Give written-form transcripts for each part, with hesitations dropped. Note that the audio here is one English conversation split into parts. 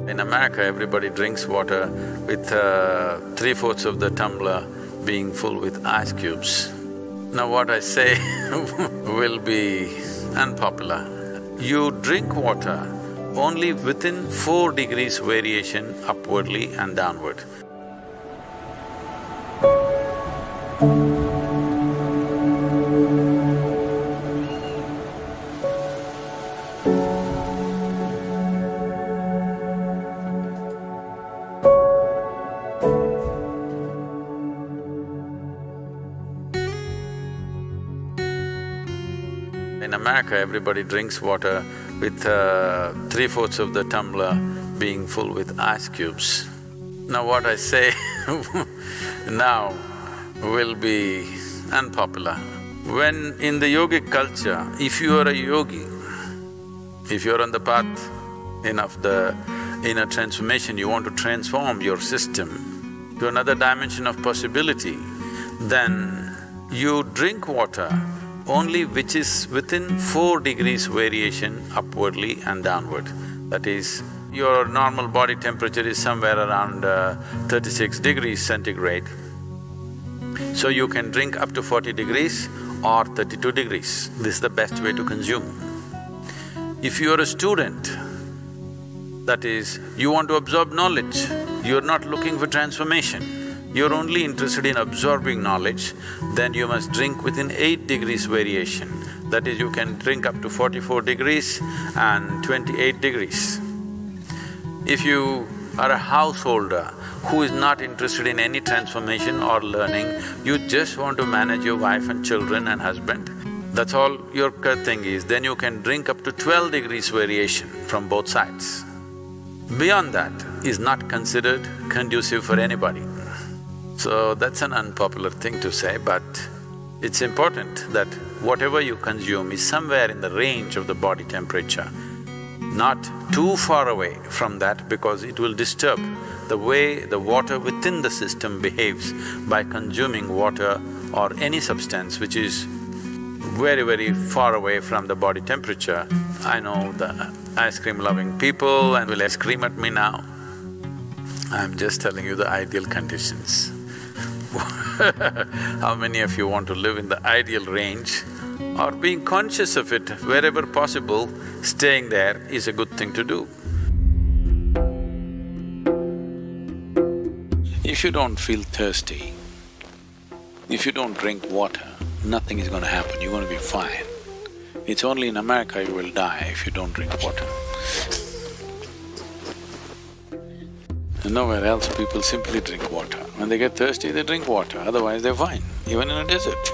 In America, everybody drinks water with 3/4 of the tumbler being full with ice cubes. Now what I say will be unpopular. You drink water only within 4 degrees variation upwardly and downward. In America, everybody drinks water with 3/4 of the tumbler being full with ice cubes. Now what I say now will be unpopular. When in the yogic culture, if you are a yogi, if you're on the path of the inner transformation, you want to transform your system to another dimension of possibility, then you drink water only which is within 4 degrees variation upwardly and downward. That is, your normal body temperature is somewhere around 36 degrees centigrade. So you can drink up to 40 degrees or 32 degrees. This is the best way to consume. If you are a student, that is, you want to absorb knowledge, you're not looking for transformation, you're only interested in absorbing knowledge, then you must drink within 8 degrees variation. That is, you can drink up to 44 degrees and 28 degrees. If you are a householder who is not interested in any transformation or learning, you just want to manage your wife and children and husband, that's all your thing is, then you can drink up to 12 degrees variation from both sides. Beyond that is not considered conducive for anybody. So that's an unpopular thing to say, but it's important that whatever you consume is somewhere in the range of the body temperature, not too far away from that, because it will disturb the way the water within the system behaves by consuming water or any substance which is very, very far away from the body temperature. I know the ice cream loving people and will scream at me now. I'm just telling you the ideal conditions. How many of you want to live in the ideal range or being conscious of it wherever possible, staying there is a good thing to do. If you don't feel thirsty, if you don't drink water, nothing is going to happen, you're going to be fine. It's only in America you will die if you don't drink water. And nowhere else people simply drink water. When they get thirsty, they drink water, otherwise they're fine, even in a desert.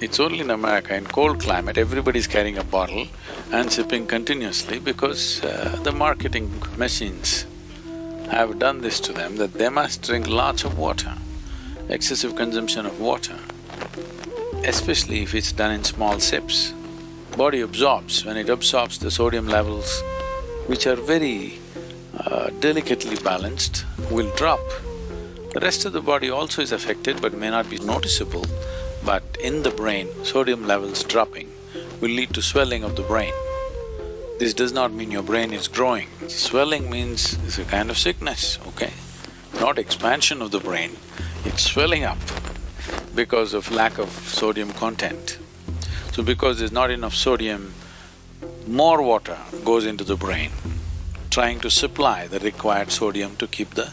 It's only in America, in cold climate, everybody's carrying a bottle and sipping continuously because the marketing machines have done this to them that they must drink lots of water. Excessive consumption of water, especially if it's done in small sips, body absorbs. When it absorbs, the sodium levels, which are very delicately balanced, will drop. The rest of the body also is affected but may not be noticeable, but in the brain, sodium levels dropping will lead to swelling of the brain. This does not mean your brain is growing. Swelling means it's a kind of sickness, okay? Not expansion of the brain, it's swelling up because of lack of sodium content. So because there's not enough sodium, more water goes into the brain, trying to supply the required sodium to keep the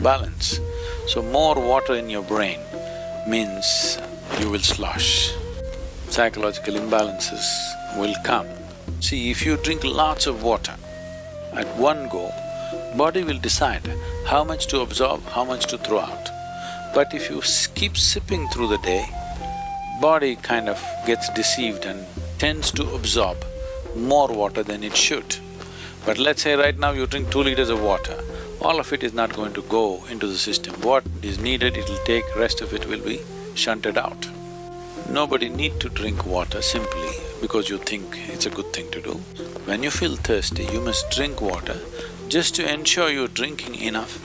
balance. So more water in your brain means you will slosh. Psychological imbalances will come. See, if you drink lots of water at one go, body will decide how much to absorb, how much to throw out. But if you keep sipping through the day, body kind of gets deceived and tends to absorb more water than it should. But let's say right now you drink 2 liters of water, all of it is not going to go into the system. What is needed, it'll take, rest of it will be shunted out. Nobody need to drink water simply because you think it's a good thing to do. When you feel thirsty, you must drink water just to ensure you're drinking enough.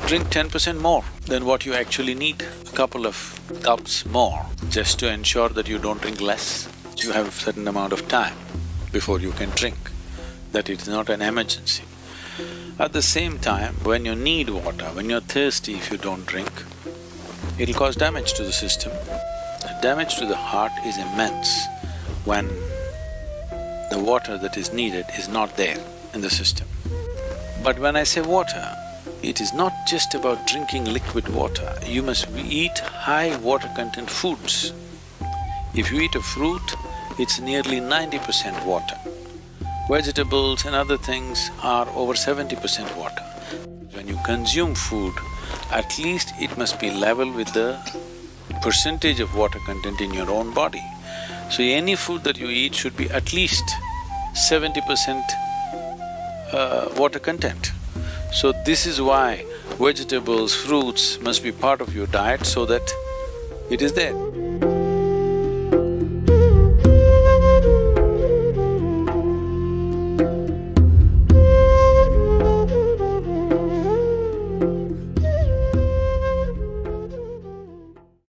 Drink 10% more than what you actually need, a couple of cups more, just to ensure that you don't drink less. You have a certain amount of time before you can drink, that it's not an emergency. At the same time, when you need water, when you're thirsty, if you don't drink, it'll cause damage to the system. The damage to the heart is immense when the water that is needed is not there in the system. But when I say water, it is not just about drinking liquid water, you must eat high water content foods. If you eat a fruit, it's nearly 90% water. Vegetables and other things are over 70% water. When you consume food, at least it must be level with the percentage of water content in your own body. So any food that you eat should be at least 70% water content. So this is why vegetables, fruits must be part of your diet so that it is there.